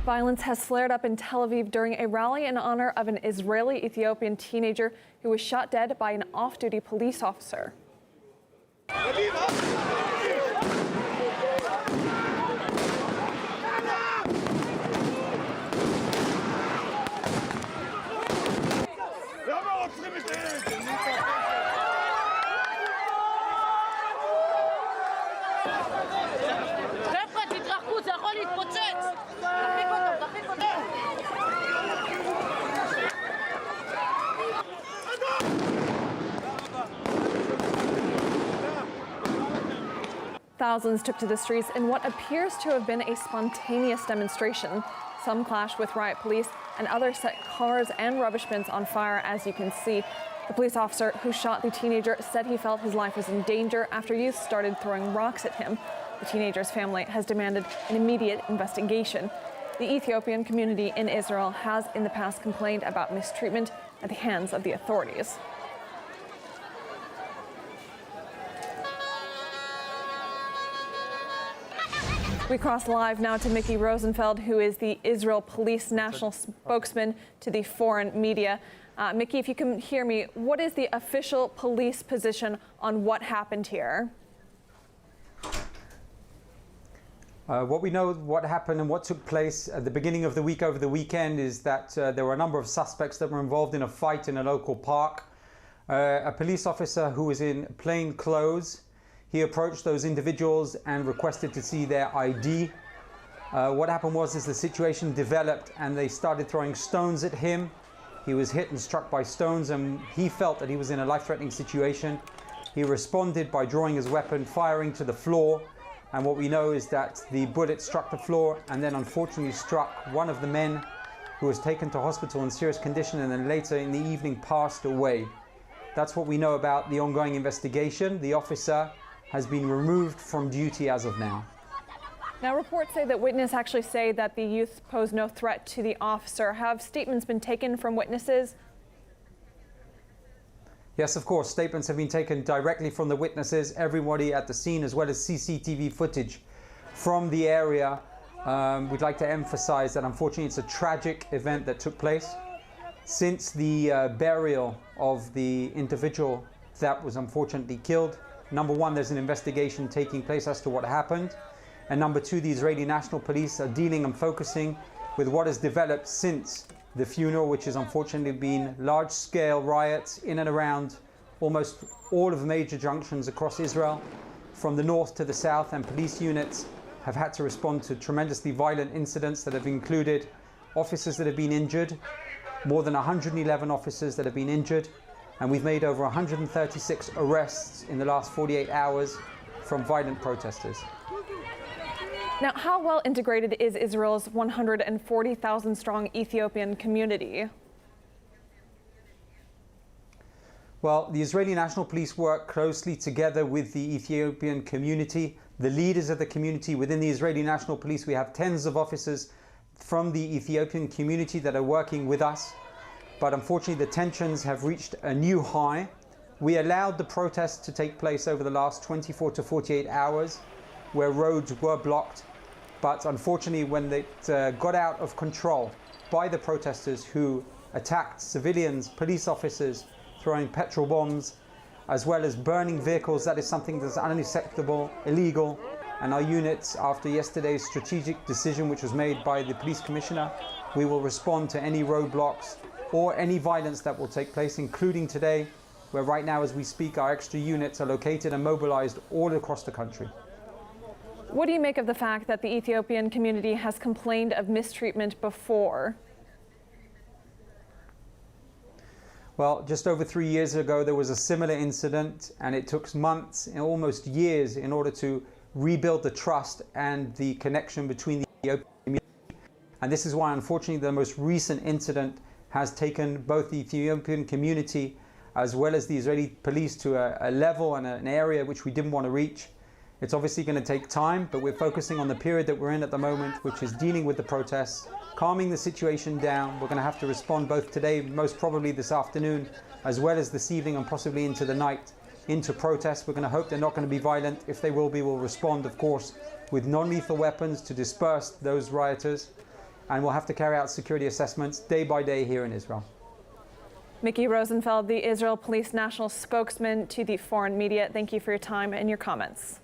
Violence has flared up in Tel Aviv during a rally in honor of an Israeli-Ethiopian teenager who was shot dead by an off-duty police officer. Thousands took to the streets in what appears to have been a spontaneous demonstration. Some clashed with riot police and others set cars and rubbish bins on fire, as you can see. The police officer who shot the teenager said he felt his life was in danger after youth started throwing rocks at him. The teenager's family has demanded an immediate investigation. The Ethiopian community in Israel has in the past complained about mistreatment at the hands of the authorities. We cross live now to Mickey Rosenfeld, who is the Israel Police National Spokesman to the foreign media. Mickey, if you can hear me, what is the official police position on what happened here? What we know, what happened and what took place at the beginning of the week over the weekend is that there were a number of suspects that were involved in a fight in a local park. A police officer who was in plain clothes, he approached those individuals and requested to see their ID. What happened was the situation developed and they started throwing stones at him. He was hit and struck by stones and he felt that he was in a life-threatening situation. He responded by drawing his weapon, firing to the floor. And what we know is that the bullet struck the floor and then unfortunately struck one of the men, who was taken to hospital in serious condition and then later in the evening passed away. That's what we know about the ongoing investigation. The officer has been removed from duty as of now. Now, reports say that witnesses actually say that the youth posed no threat to the officer. Have statements been taken from witnesses? Yes, of course. Statements have been taken directly from the witnesses, everybody at the scene, as well as CCTV footage from the area. We'd like to emphasize that unfortunately it's a tragic event that took place. Since the burial of the individual that was unfortunately killed, number one, there's an investigation taking place as to what happened. And number two, the Israeli National Police are dealing and focusing with what has developed since the funeral, which has unfortunately been large-scale riots in and around almost all of the major junctions across Israel, from the north to the south, and police units have had to respond to tremendously violent incidents that have included officers that have been injured, more than 111 officers that have been injured, and we've made over 136 arrests in the last 48 hours from violent protesters. Now, how well integrated is Israel's 140,000 strong Ethiopian community? Well, the Israeli National Police work closely together with the Ethiopian community, the leaders of the community. Within the Israeli National Police, we have tens of officers from the Ethiopian community that are working with us. But unfortunately, the tensions have reached a new high. We allowed the protests to take place over the last 24 to 48 hours, where roads were blocked. But unfortunately, when it got out of control by the protesters who attacked civilians, police officers, throwing petrol bombs, as well as burning vehicles, that is something that's unacceptable, illegal. And our units, after yesterday's strategic decision, which was made by the police commissioner, we will respond to any roadblocks or any violence that will take place, including today, where right now as we speak, our extra units are located and mobilized all across the country. What do you make of the fact that the Ethiopian community has complained of mistreatment before? Well, just over 3 years ago, there was a similar incident, and it took months and almost years in order to rebuild the trust and the connection between the Ethiopian community. And this is why, unfortunately, the most recent incident has taken both the Ethiopian community as well as the Israeli police to a level and an area which we didn't want to reach. It's obviously going to take time, but we're focusing on the period that we're in at the moment, which is dealing with the protests, calming the situation down. We're going to have to respond both today, most probably this afternoon, as well as this evening and possibly into the night, into protests. We're going to hope they're not going to be violent. If they will be, we'll respond, of course, with non-lethal weapons to disperse those rioters. and will have to carry out security assessments day by day here in Israel. Mickey Rosenfeld, the Israel Police National Spokesman to the foreign media, thank you for your time and your comments.